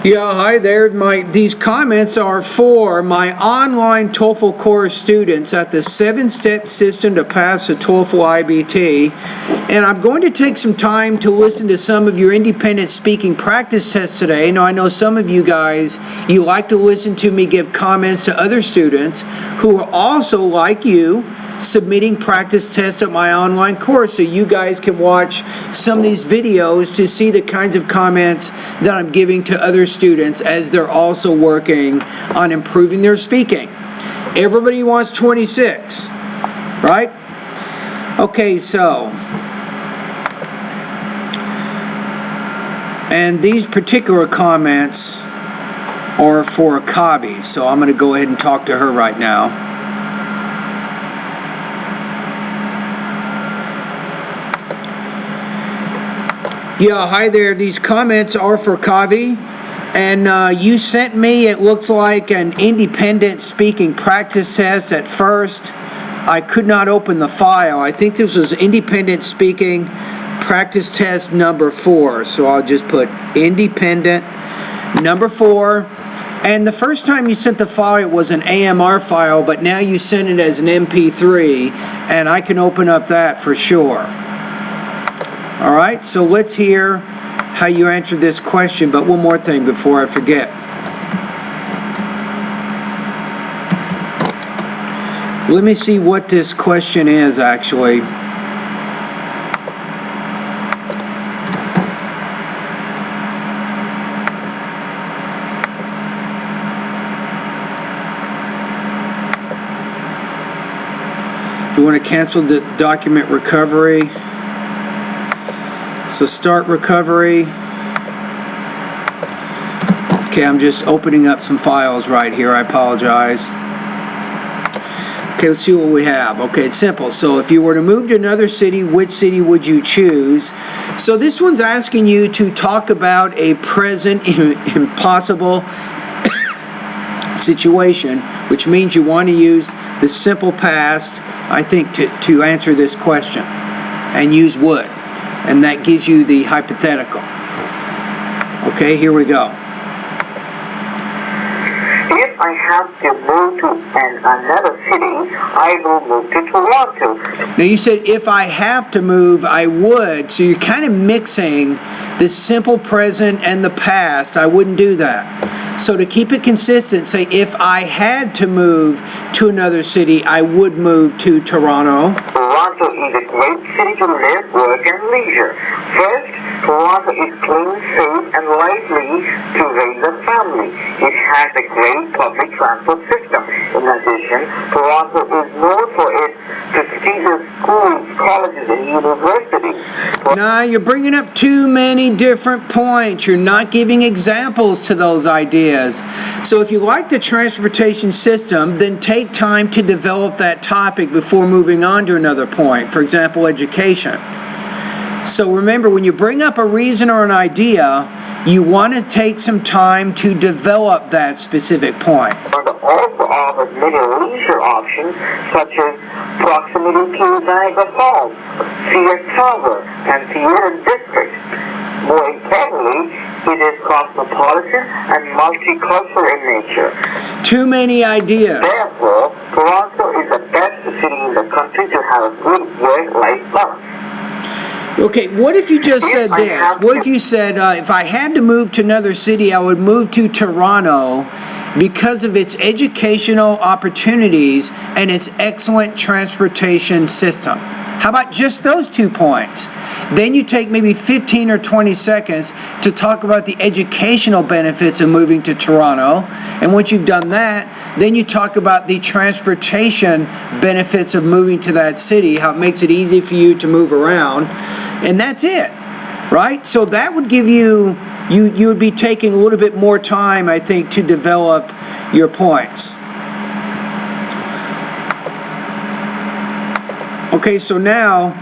Yeah, hi there. These comments are for my online TOEFL course students at the 7-step system to pass the TOEFL IBT. And I'm going to take some time to listen to some of your independent speaking practice tests today. Now, I know some of you guys, you like to listen to me give comments to other students who are also, like you, submitting practice tests at my online course, so you guys can watch some of these videos to see the kinds of comments that I'm giving to other students as they're also working on improving their speaking. Everybody wants 26, right? Okay, so, and these particular comments are for Kavi, so I'm going to go ahead and talk to her right now. Yeah, hi there. These comments are for Kavi, and you sent me, it looks like, an independent speaking practice test. At first, I could not open the file. I think this was independent speaking practice test number 4. So I'll just put independent number 4. And the first time you sent the file, it was an AMR file, but now you send it as an MP3, and I can open up that for sure. All right, so let's hear how you answer this question, but one more thing before I forget. Let me see what this question is, actually. You want to cancel the document recovery? So start recovery. Okay, I'm just opening up some files right here. I apologize. Okay, let's see what we have. Okay, it's simple. So if you were to move to another city, which city would you choose? So this one's asking you to talk about a present impossible situation, which means you want to use the simple past, I think, to answer this question, and use would. And that gives you the hypothetical. Okay, here we go. If I have to move to another city, I will move to Toronto. Now you said if I have to move, I would. So you're kind of mixing the simple present and the past. I wouldn't do that. So to keep it consistent, say if I had to move to another city, I would move to Toronto. Toronto is a great city to live, work, and leisure. First, Toronto is clean, safe, and lively to raise a family. It has a great public transport system. In addition, Toronto is known for its prestigious schools, colleges, and universities. Now you're bringing up too many different points. You're not giving examples to those ideas. So if you like the transportation system, then take time to develop that topic before moving on to another point. For example, education. So remember, when you bring up a reason or an idea, you want to take some time to develop that specific point. Also offers many leisure options such as proximity to Niagara Falls, Sears Tower, and Theater District. More importantly, it is cosmopolitan and multicultural in nature. Too many ideas. Therefore, Toronto is the best city in the country to have a good work-life balance. Okay, what if you just said this? What if you said, if I had to move to another city, I would move to Toronto because of its educational opportunities and its excellent transportation system? How about just those 2 points? Then you take maybe 15 or 20 seconds to talk about the educational benefits of moving to Toronto. And once you've done that, then you talk about the transportation benefits of moving to that city, how it makes it easy for you to move around. And that's it, right? So that would give you would be taking a little bit more time, I think, to develop your points. Okay, so now,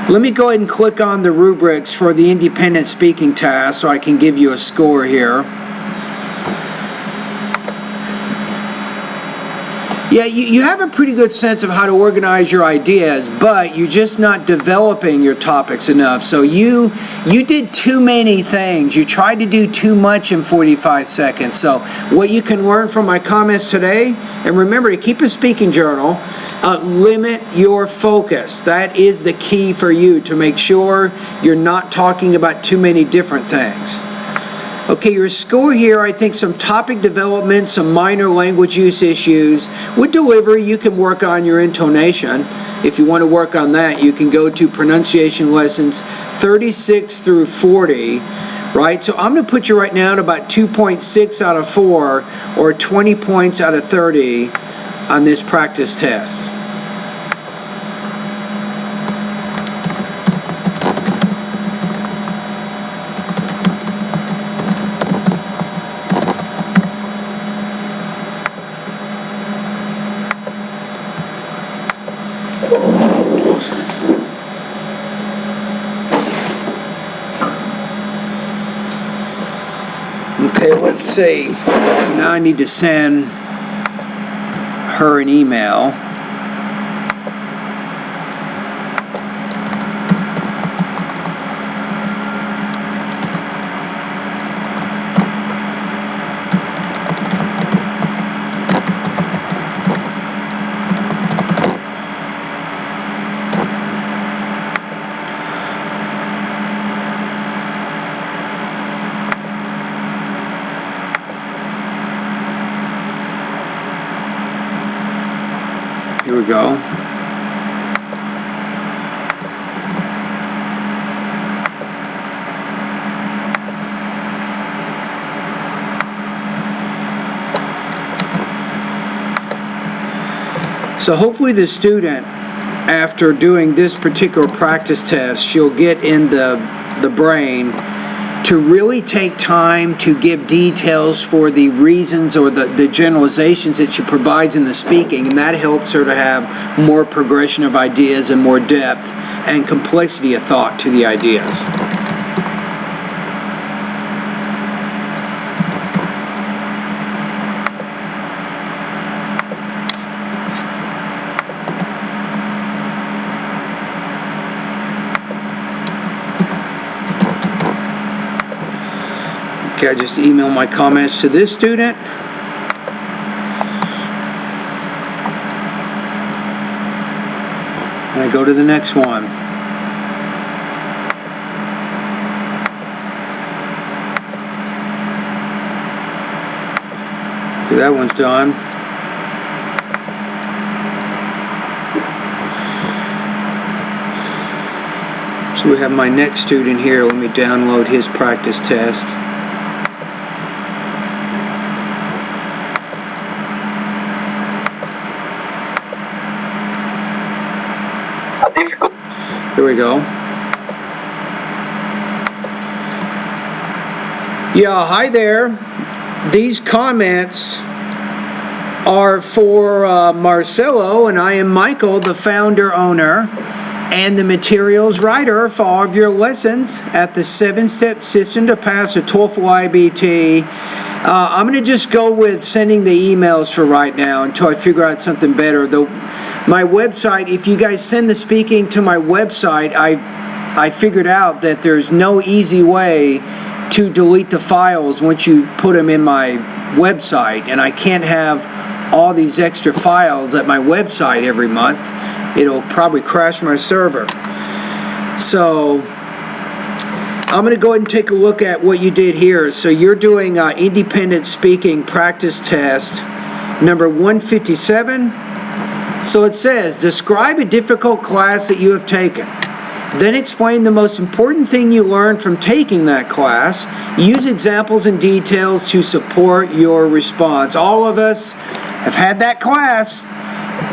let me go ahead and click on the rubrics for the independent speaking task so I can give you a score here. Yeah, you have a pretty good sense of how to organize your ideas, but you're just not developing your topics enough. So you did too many things. You tried to do too much in 45 seconds. So what you can learn from my comments today, and remember to keep a speaking journal, limit your focus. That is the key for you to make sure you're not talking about too many different things. Okay, your score here, I think some topic development, some minor language use issues. With delivery, you can work on your intonation. If you want to work on that, you can go to pronunciation lessons 36 through 40, right? So I'm going to put you right now at about 2.6 out of 4 or 20 points out of 30 on this practice test. Okay, let's see. So now I need to send her an email. Here we go. So hopefully the student, after doing this particular practice test, she'll get in the brain to really take time to give details for the reasons or the generalizations that she provides in the speaking, and that helps her to have more progression of ideas and more depth and complexity of thought to the ideas. Okay, I just emailed my comments to this student. And I go to the next one. Okay, that one's done. So we have my next student here. Let me download his practice test. Here we go. Yeah, hi there. These comments are for Marcelo, and I am Michael, the founder, owner, and the materials writer for all of your lessons at the 7-step system to pass a TOEFL IBT. I'm going to just go with sending the emails for right now until I figure out something better. My website, if you guys send the speaking to my website, I figured out that there's no easy way to delete the files once you put them in my website, and I can't have all these extra files at my website every month. It'll probably crash my server. So I'm going to go ahead and take a look at what you did here. So you're doing independent speaking practice test number 157. So it says, describe a difficult class that you have taken. Then explain the most important thing you learned from taking that class. Use examples and details to support your response. All of us have had that class.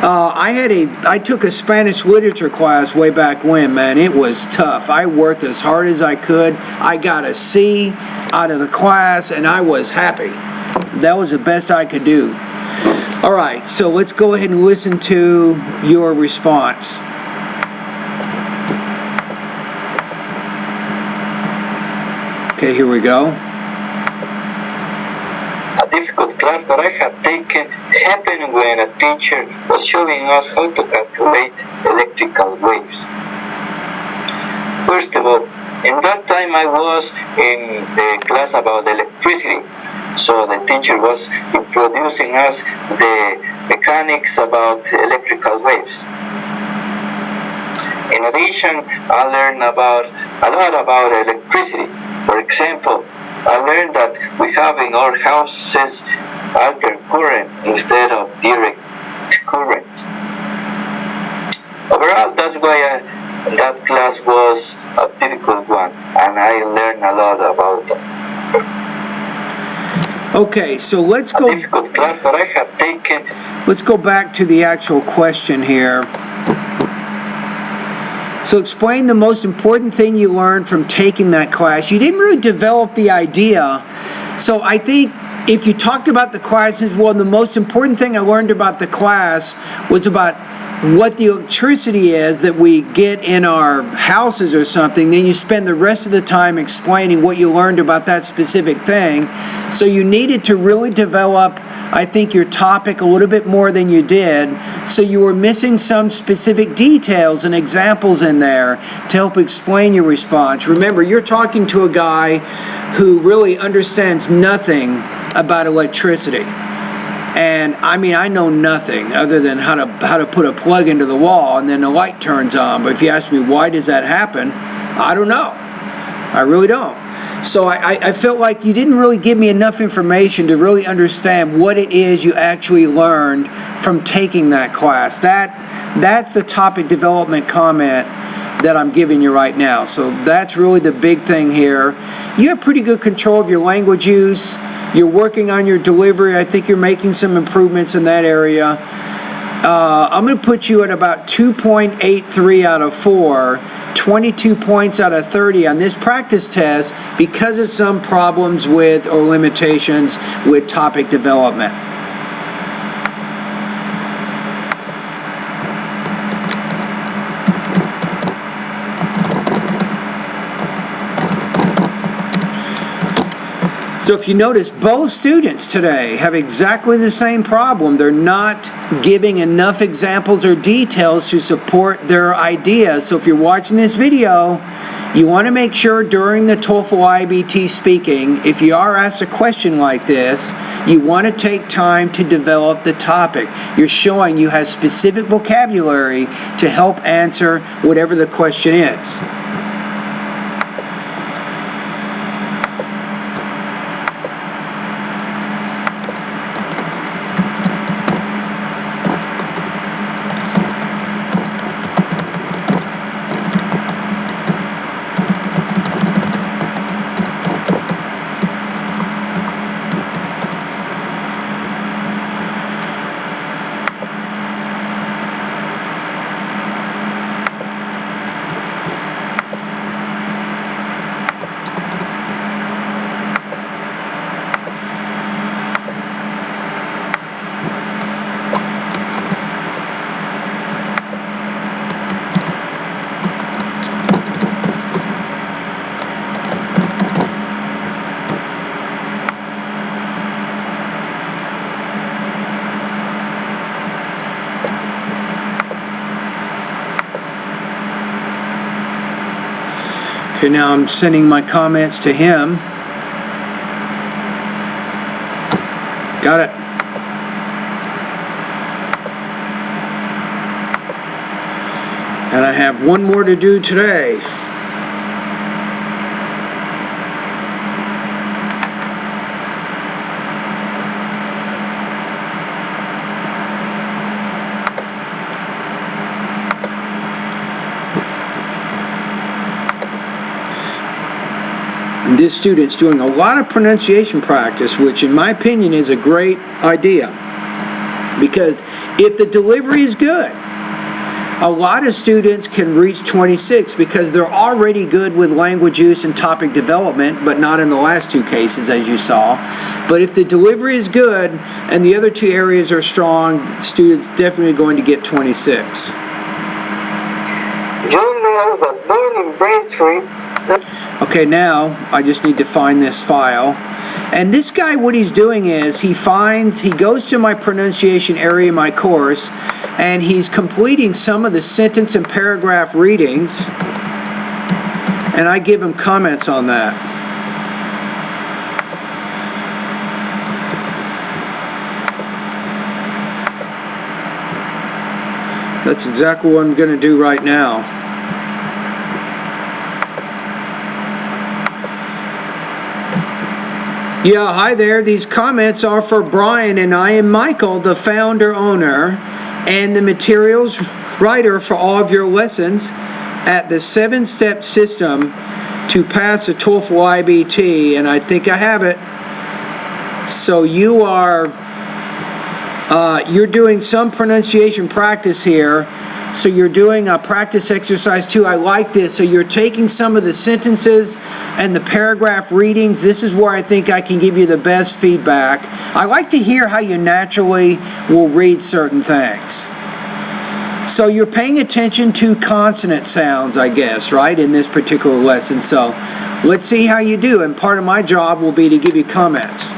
I took a Spanish literature class way back when, man. It was tough. I worked as hard as I could. I got a C out of the class, and I was happy. That was the best I could do. All right, so let's go ahead and listen to your response. Okay, here we go. A difficult class that I had taken happened when a teacher was showing us how to calculate electrical waves. First of all, in that time I was in the class about electricity, so the teacher was introducing us the mechanics about electrical waves. In addition, I learned a lot about electricity. For example, I learned that we have in our houses altered current instead of direct current. Overall, that's why that class was a difficult one, and I learned a lot about it. Okay, so let's A go. difficult class that I have taken. Let's go back to the actual question here. So explain the most important thing you learned from taking that class. You didn't really develop the idea. So I think if you talked about the classes, well, the most important thing I learned about the class was about what the electricity is that we get in our houses or something. Then you spend the rest of the time explaining what you learned about that specific thing. So you needed to really develop, I think, your topic a little bit more than you did. So you were missing some specific details and examples in there to help explain your response. Remember, you're talking to a guy who really understands nothing about electricity. And I mean, I know nothing other than how to put a plug into the wall and then the light turns on. But if you ask me why does that happen, I don't know. I really don't. So I felt like you didn't really give me enough information to really understand what it is you actually learned from taking that class. That's the topic development comment that I'm giving you right now. So that's really the big thing here. You have pretty good control of your language use. You're working on your delivery. I think you're making some improvements in that area. I'm going to put you at about 2.83 out of 4. 22 points out of 30 on this practice test because of some problems with or limitations with topic development. So if you notice, both students today have exactly the same problem. They're not giving enough examples or details to support their ideas. So if you're watching this video, you want to make sure during the TOEFL IBT speaking, if you are asked a question like this, you want to take time to develop the topic. You're showing you have specific vocabulary to help answer whatever the question is. Okay, now I'm sending my comments to him. Got it. And I have one more to do today. This student's doing a lot of pronunciation practice, which in my opinion is a great idea. Because if the delivery is good, a lot of students can reach 26 because they're already good with language use and topic development, but not in the last two cases as you saw. But if the delivery is good and the other two areas are strong, students definitely going to get 26. John Noel was born in Braintree. Okay, now I just need to find this file. And this guy, what he's doing is he goes to my pronunciation area in my course, and he's completing some of the sentence and paragraph readings, and I give him comments on that. That's exactly what I'm going to do right now. Yeah, hi there. These comments are for Brian, and I am Michael, the founder, owner, and the materials writer for all of your lessons at the 7-step system to pass a TOEFL IBT, and I think I have it. So you're doing some pronunciation practice here. So you're doing a practice exercise 2. I like this. So you're taking some of the sentences and the paragraph readings. This is where I think I can give you the best feedback. I like to hear how you naturally will read certain things. So you're paying attention to consonant sounds, I guess, right, in this particular lesson. So let's see how you do. And part of my job will be to give you comments.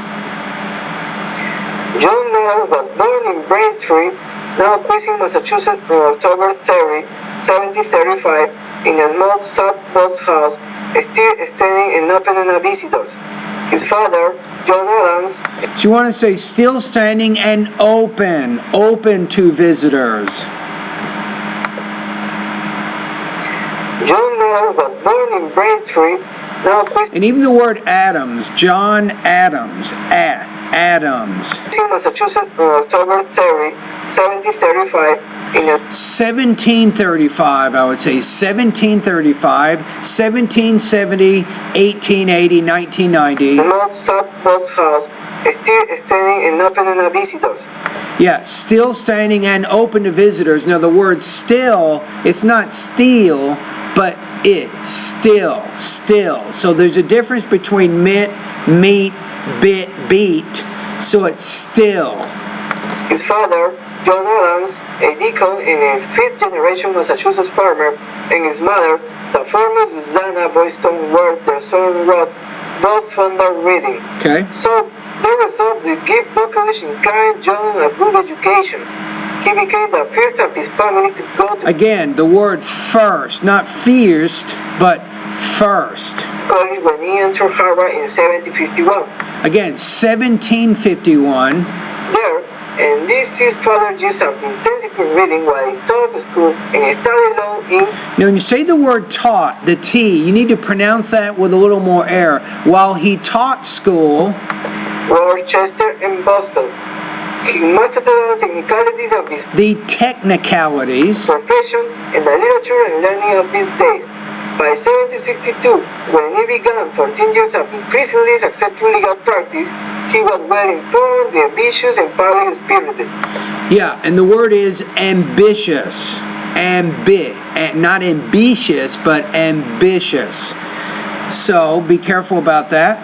John Nolan was born in Braintree, now Quincy, Massachusetts, on October 30, 1735, in a small south-post house, still standing and open to visitors. His father, John Adams. So you want to say still standing and open to visitors. John Nolan was born in Braintree, now Quincy, And even the word Adams, John Adams, Adams. Massachusetts, on October 30, 1735, in a 1735, I would say 1735, 1770, 1880, 1990. small south-post house, still standing and open to visitors. Yeah, still standing and open to visitors. Now the word still, it's not steal, but still. So there's a difference between meet, beat. So it's still. His father, John Adams, a deacon and a fifth-generation Massachusetts farmer, and his mother, the former Susanna Boyston Ward, their son Rod, both fond of reading. Okay. So they resolved to give Bucklish inclined John a good education. He became the first of his family to go to Again, the word first, not fierced, but first. college when he entered Harvard in 1751. Again, 1751. There, and this his father used of intensive reading while he taught school and he studied law in Now, when you say the word taught, the T, you need to pronounce that with a little more air. While he taught school, Worcester and Boston. He mastered the technicalities of his the technicalities, profession and the literature and learning of his days. By 1762, when he began 14 years of increasingly successful legal practice, he was well informed, ambitious, and public spirited. yeah, and the word is ambitious. Not ambitious, but ambitious. So be careful about that.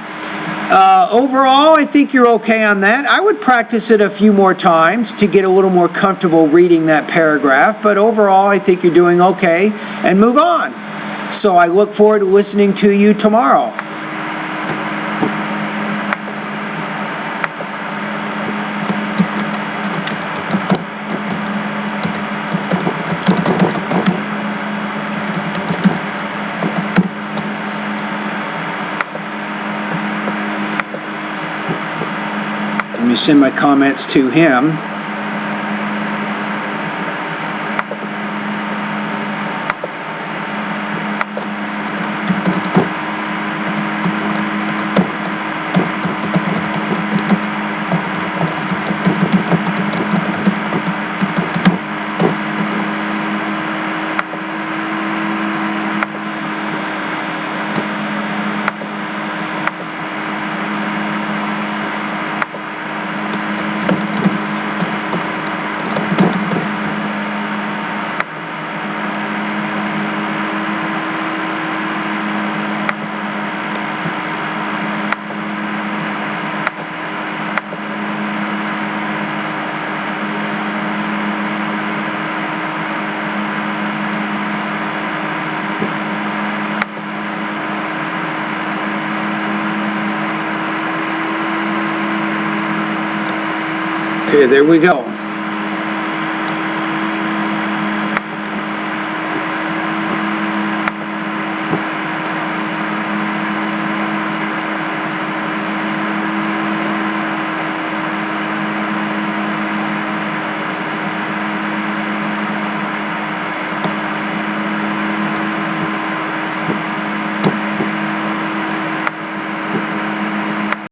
Overall, I think you're okay on that. I would practice it a few more times to get a little more comfortable reading that paragraph, but overall, I think you're doing okay, and move on. So I look forward to listening to you tomorrow. Let me send my comments to him. Okay, there we go.